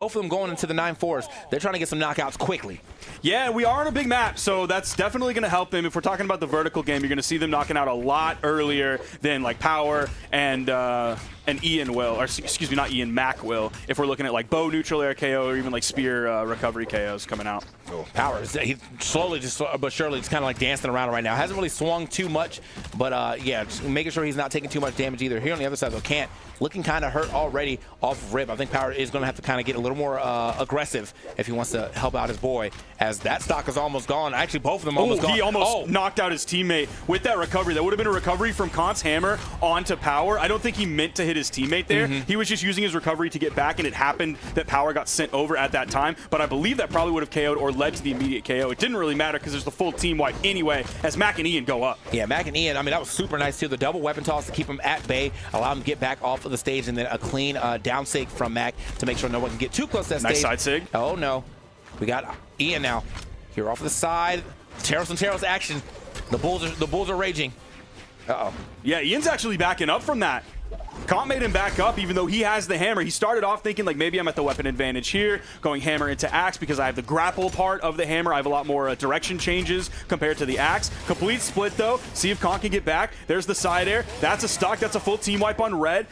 Both of them going into the 9-4s. They're trying to get some knockouts quickly. Yeah, we are on a big map, so that's definitely going to help them. If we're talking about the vertical game, you're going to see them knocking out a lot earlier than like Power and Ian will, or excuse me, not Ian, MAK will, if we're looking at like bow neutral air KO or even like spear recovery KOs coming out. Oh, Power, he slowly but surely just kind of like dancing around right now. Hasn't really swung too much, but yeah, just making sure he's not taking too much damage either. Here on the other side though, Kant looking kind of hurt already off of rip. I think Power is going to have to kind of get a little more aggressive if he wants to help out his boy, as that stock is almost gone. Actually, both of them almost gone. He almost knocked out his teammate with that recovery. That would have been a recovery from Kant's hammer onto Power. I don't think he meant to hit his teammate there. He was just using his recovery to get back, and it happened that Power got sent over at that time. But I believe that probably would have KO'd or led to the immediate KO. It didn't really matter because there's the full team wipe anyway, as MAK and Ian go up. Yeah, MAK and Ian, I mean, that was super nice too. The double weapon toss to keep him at bay, allow him to get back off of the stage, and then a clean down sig from MAK to make sure no one can get too close to that stage. Nice side sig. Oh no. We got Ian now. Here off of the side. Teros and Teros action. The Bulls are raging. Uh-oh. Yeah, Ian's actually backing up from that. Kant made him back up even though he has the hammer. He started off thinking like maybe I'm at the weapon advantage here, going hammer into axe because I have the grapple part of the hammer. I have a lot more direction changes compared to the axe. Complete split though. See if Kant can get back. There's the side air. That's a stock. That's a full team wipe on red.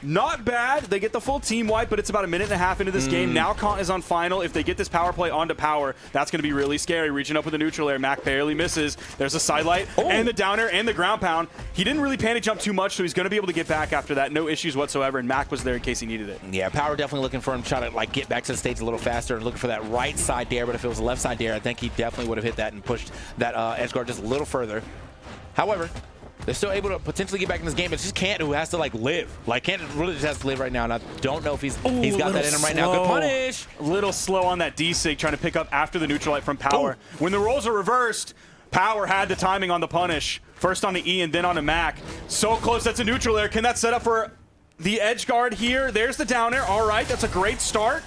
Not bad. They get the full team wipe, but it's about a minute and a half into this game. Now Kant is on final. If they get this power play onto Power, that's going to be really scary. Reaching up with the neutral air. MAK barely misses. There's a side light and the down air and the ground pound. He didn't really panic jump too much, so he's going to be able to get back after that. No issues whatsoever, and MAK was there in case he needed it. Yeah, Power definitely looking for him to try to like get back to the stage a little faster and looking for that right side dare, but if it was a left side dare, I think he definitely would have hit that and pushed that edge guard just a little further. However, they're still able to potentially get back in this game. It's just Kant who has to like live. Like Kant really just has to live right now, and I don't know if he's got that in him right now. Good punish. A little slow on that D-Sig, trying to pick up after the neutral light from Power. When the roles are reversed, Power had the timing on the punish. First on the Ian, then on the MAK. So close, that's a neutral air. Can that set up for the edge guard here? There's the down air. All right, that's a great start.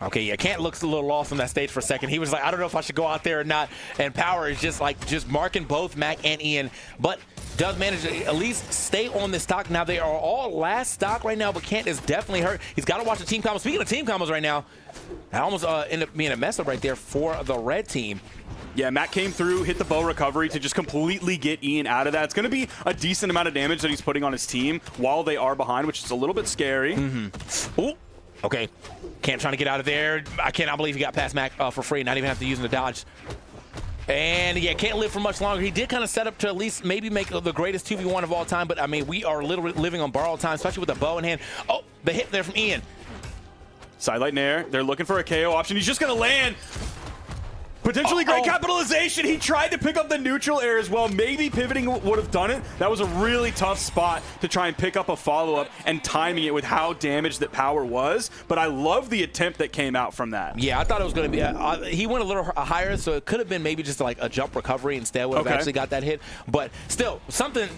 Okay, yeah, Kant looks a little lost on that stage for a second. He was like, I don't know if I should go out there or not. And Power is just marking both MAK and Ian, but does manage to at least stay on this stock. Now, they are all last stock right now, but Kant is definitely hurt. He's got to watch the team combos. Speaking of team combos right now, that almost ended up being a mess up right there for the red team. Yeah, MAK came through, hit the bow recovery to just completely get Ian out of that. It's going to be a decent amount of damage that he's putting on his team while they are behind, which is a little bit scary. Ooh. Okay, Kant trying to get out of there. I cannot believe he got past MAK for free, not even have to use the dodge. And yeah, can't live for much longer. He did kind of set up to at least maybe make the greatest 2v1 of all time, but I mean, we are literally living on borrowed time, especially with the bow in hand. Oh, the hit there from Ian. Sidelight Nair. They're looking for a KO option. He's just going to land. Potentially great capitalization. He tried to pick up the neutral air as well. Maybe pivoting would have done it. That was a really tough spot to try and pick up a follow-up and timing it with how damaged that Power was. But I love the attempt that came out from that. Yeah, I thought it was going to be he went a little higher, so it could have been maybe just like a jump recovery instead. Would have actually got that hit. But still,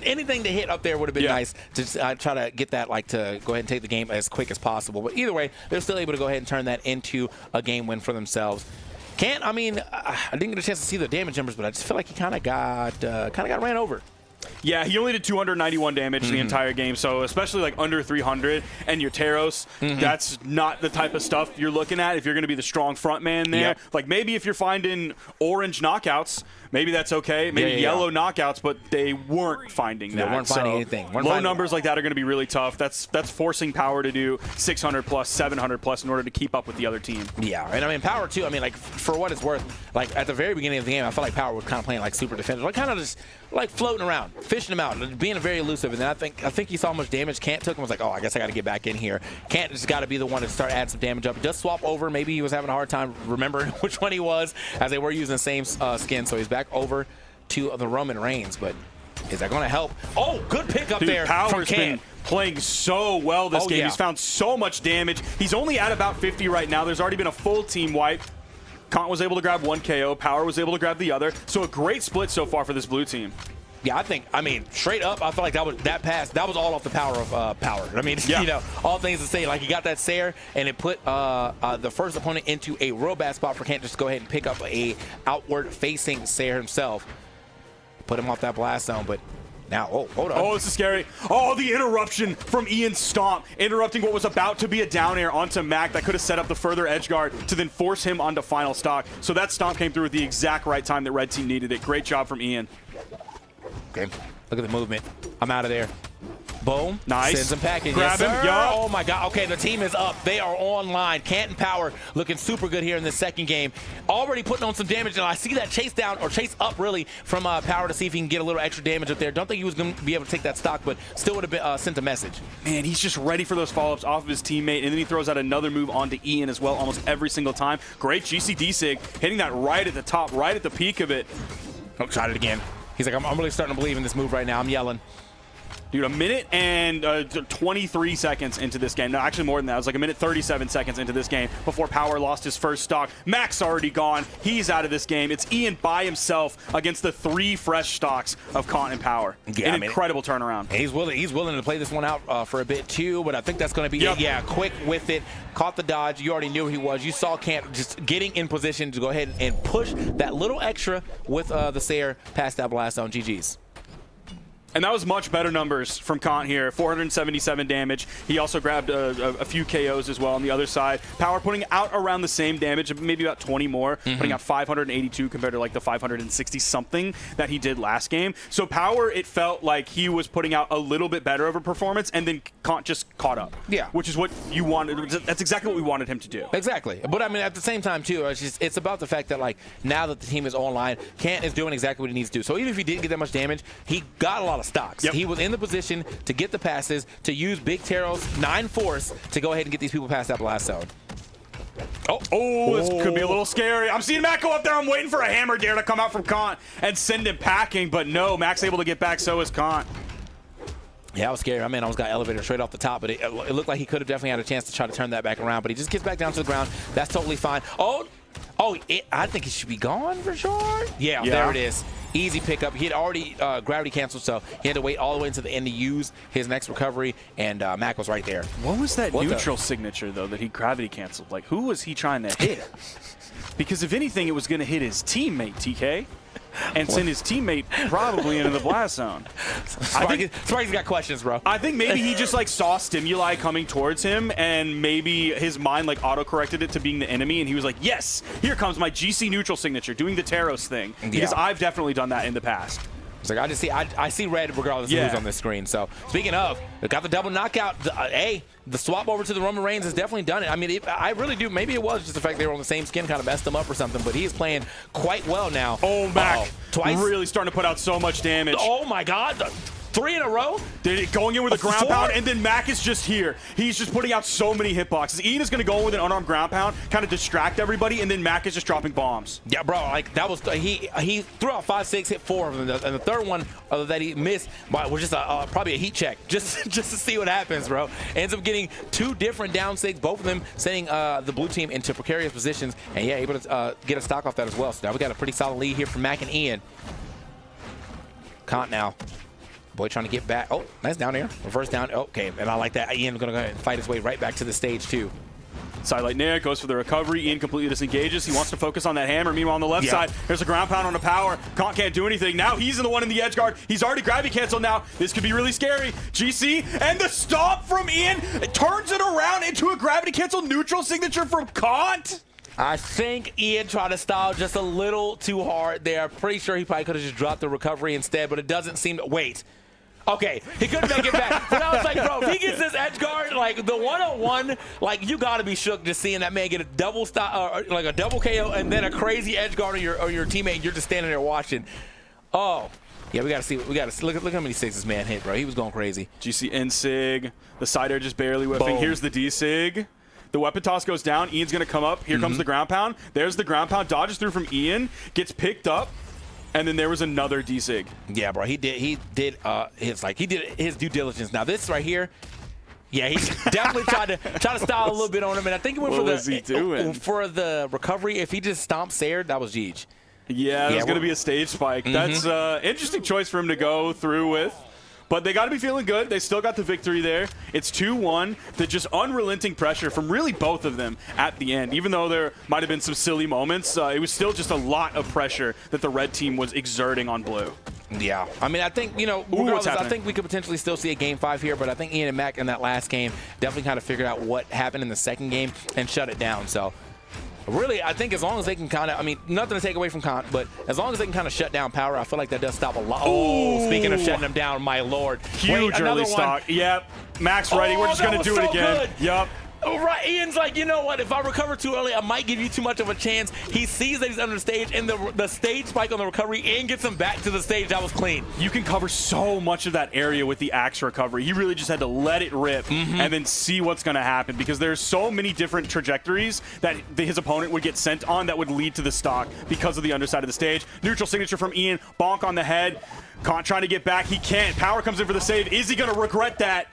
anything to hit up there would have been nice to try to get that, like, to go ahead and take the game as quick as possible. But either way, they're still able to go ahead and turn that into a game win for themselves. Kant, I mean, I didn't get a chance to see the damage numbers, but I just feel like he kind of got ran over. Yeah, he only did 291 damage the entire game, so especially like under 300 and your Teros, that's not the type of stuff you're looking at if you're going to be the strong front man there. Like maybe if you're finding orange knockouts, maybe that's okay. Maybe yellow knockouts, but they weren't finding that. They weren't finding anything. Low numbers like that are going to be really tough. That's forcing Power to do 600 plus, 700 plus in order to keep up with the other team. Yeah, and I mean Power too. I mean, like, for what it's worth, like at the very beginning of the game, I felt like Power was kind of playing like super defender, like kind of just like floating around, fishing him out, being very elusive. And then I think he saw how much damage Kant took and was like, oh, I guess I got to get back in here. Kant just got to be the one to start adding some damage up. He does swap over. Maybe he was having a hard time remembering which one he was, as they were using the same skin. So he's back over to the Roman Reigns, but is that going to help? Oh, good pickup there from Kant. Playing so well this game. He's found so much damage. He's only at about 50 right now. There's already been a full team wipe. Kant was able to grab one KO. Power was able to grab the other. So a great split so far for this blue team. Yeah, I mean, straight up, I feel like that pass, that was all off the power of Power. I mean, you know, all things to say, like he got that Sayer, and it put the first opponent into a real bad spot for Kant just to go ahead and pick up a outward-facing Sayer himself. Put him off that blast zone, but Now, oh, hold on. Oh, this is scary. Oh, the interruption from Ian's stomp, interrupting what was about to be a down air onto MAK that could have set up the further edge guard to then force him onto final stock. So that stomp came through at the exact right time that red team needed it. Great job from Ian. Okay, look at the movement. I'm out of there. Boom. Nice. Sends him packing. Grab yes, him. Yup. Oh my God. Okay, the team is up. They are online. Kant and Power looking super good here in this second game. Already putting on some damage, and I see that chase down, or chase up really, from Power to see if he can get a little extra damage up there. Don't think he was going to be able to take that stock, but still would have been, sent a message. Man, he's just ready for those follow-ups off of his teammate, and then he throws out another move onto Ian as well almost every single time. Great GCD sig, hitting that right at the top, right at the peak of it. Oh, shot it again. He's like, I'm really starting to believe in this move right now. I'm yelling. Dude, a minute and 23 seconds into this game. No, actually more than that. It was like a minute 37 seconds into this game before Power lost his first stock. MAK's already gone. He's out of this game. It's Ian by himself against the 3 fresh stocks of Kant and Power. Yeah, incredible turnaround. He's willing to play this one out for a bit too, but I think that's going to be it. Yeah, quick with it. Caught the dodge. You already knew he was. You saw Kant just getting in position to go ahead and push that little extra with the Sayer past that blast zone. GG's. And that was much better numbers from Kant here. 477 damage. He also grabbed a few KOs as well on the other side. Power putting out around the same damage, maybe about 20 more, putting out 582 compared to like the 560-something that he did last game. So Power, it felt like he was putting out a little bit better of a performance, and then Kant just caught up. Yeah. Which is what you wanted. That's exactly what we wanted him to do. Exactly. But I mean, at the same time, too, it's about the fact that, like, now that the team is online, Kant is doing exactly what he needs to do. So even if he didn't get that much damage, he got a lot of stocks. He was in the position to get the passes, to use Big Taro's 9 force to go ahead and get these people past that blast zone. Oh, this could be a little scary. I'm seeing MAK go up there. I'm waiting for a hammer dare to come out from Kant and send him packing, but no, MAK's able to get back, so is Kant. Yeah, that was scary. I mean, I almost got elevated straight off the top, but it looked like he could have definitely had a chance to try to turn that back around, but he just gets back down to the ground. That's totally fine. I think he should be gone for sure. Yeah, there it is. Easy pickup. He had already gravity canceled, so he had to wait all the way until the end to use his next recovery, and MAK was right there. What was that neutral signature, though, that he gravity canceled? Like, who was he trying to hit? Because if anything, it was going to hit his teammate, TK, and send his teammate probably into the blast zone. Sparky's got questions, bro. I think maybe he just like saw stimuli coming towards him, and maybe his mind like auto-corrected it to being the enemy, and he was like, yes, here comes my GC neutral signature, doing the Taros thing. Because I've definitely done that in the past. It's like, I see red regardless of who's on this screen. So speaking of, it got the double knockout. The swap over to the Roman Reigns has definitely done it. I mean, I really do. Maybe it was just the fact they were on the same skin kind of messed them up or something, but he is playing quite well now. Oh, MAK. Twice. Really starting to put out so much damage. Oh, my God. 3 in a row? Going in with a ground pound, and then MAK is just here. He's just putting out so many hitboxes. Ian is going to go in with an unarmed ground pound, kind of distract everybody, and then MAK is just dropping bombs. Yeah, bro, like that was he threw out 5, 6, hit 4 of them, and the third one that he missed was just probably a heat check, just to see what happens, bro. Ends up getting 2 different down 6, both of them sending the blue team into precarious positions, and yeah, able to get a stock off that as well. So now we got a pretty solid lead here from MAK and Ian. Kant now. Boy trying to get back. Oh, nice down air. Reverse down. Okay, and I like that. Ian going to go ahead and fight his way right back to the stage, too. Sidelight Nair goes for the recovery. Ian completely disengages. He wants to focus on that hammer. Meanwhile, on the left side, there's a ground pound on the Power. Kant can't do anything. Now he's the one in the edge guard. He's already gravity canceled now. This could be really scary. GC, and the stomp from Ian turns it around into a gravity cancel neutral signature from Kant. I think Ian tried to style just a little too hard there. Pretty sure he probably could have just dropped the recovery instead, but it doesn't seem to. Wait. Okay, he couldn't make it back. But I was like, bro, if he gets this edge guard, like the one-on-one, like you gotta be shook just seeing that man get a double stop, like a double KO, and then a crazy edge guard on your teammate, and you're just standing there watching. Oh, yeah, we gotta see. Look how many 6 this man hit, bro. He was going crazy. GC N-Sig, the side air just barely whiffing. Boom. Here's the D-Sig. The weapon toss goes down. Ian's gonna come up. Here comes the ground pound. There's the ground pound. Dodges through from Ian. Gets picked up. And then there was another D-Sig. Yeah, bro. He did his due diligence. Now this right here, yeah, he definitely tried to style a little bit on him, and I think he went for the recovery. If he just stomped Sayer, that was Jeej. Yeah, there's going to be a stage spike. That's interesting choice for him to go through with. But they got to be feeling good. They still got the victory there. It's 2-1. The just unrelenting pressure from really both of them at the end. Even though there might have been some silly moments, it was still just a lot of pressure that the red team was exerting on blue. Yeah, I mean, I think, you know, regardless, I think we could potentially still see a game 5 here, but I think Ian and MAK in that last game definitely kind of figured out what happened in the second game and shut it down. So really, I think as long as they can kind of, I mean, nothing to take away from Kant, but as long as they can kind of shut down Power, I feel like that does stop a lot. Oh, speaking of shutting them down, my lord. Huge early stock. Yep. MAK's ready. We're just going to do it again. Good. Yep. Oh, right. Ian's like, you know what? If I recover too early, I might give you too much of a chance. He sees that he's under the stage, and the stage spike on the recovery, Ian gets him back to the stage. That was clean. You can cover so much of that area with the axe recovery. He really just had to let it rip and then see what's going to happen, because there's so many different trajectories that his opponent would get sent on that would lead to the stock because of the underside of the stage. Neutral signature from Ian. Bonk on the head. Kant trying to get back. He can't. Power comes in for the save. Is he going to regret that?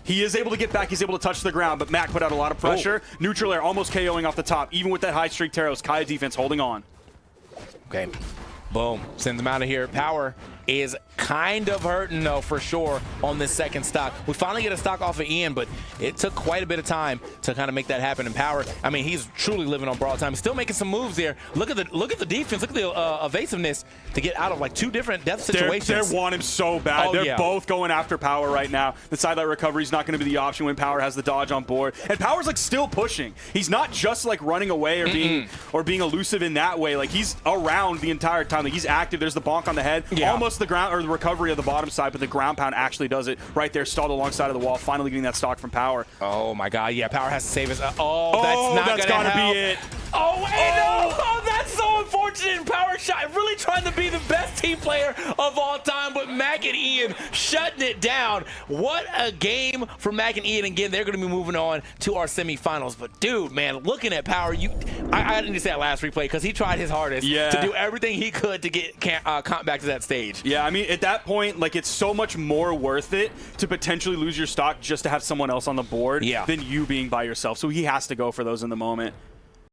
He is able to get back. He's able to touch the ground, but MAK put out a lot of pressure. Neutral air almost KOing off the top. Even with that high streak Teros, Kaya defense holding on. Okay. Boom. Sends him out of here. Power is kind of hurting, though, for sure, on this second stock. We finally get a stock off of Ian, but it took quite a bit of time to kind of make that happen. And Power, I mean, he's truly living on borrowed time. He's still making some moves there. Look at the defense. Look at the evasiveness to get out of like 2 different death situations. They want him so bad. Oh, They're both going after Power right now. The sidelight recovery is not going to be the option when Power has the dodge on board. And Power's like still pushing. He's not just like running away or being elusive in that way. Like he's around the entire time. Like he's active. There's the bonk on the head. Yeah. Almost the ground or the recovery of the bottom side, but the ground pound actually does it right there, stalled alongside of the wall, finally getting that stock from Power. Oh my god, yeah, Power has to save his that's not gonna help. Be it. Oh wait, no! Oh, that's so unfortunate. Power shot, really trying to be the best team player of all time, but MAK and Ian shutting it down. What a game for MAK and Ian. Again, they're gonna be moving on to our semifinals. But dude, man, looking at Power, I didn't say that last replay because he tried his hardest to do everything he could to get Kant back to that stage. Yeah, I mean, at that point, like, it's so much more worth it to potentially lose your stock just to have someone else on the board than you being by yourself. So he has to go for those in the moment.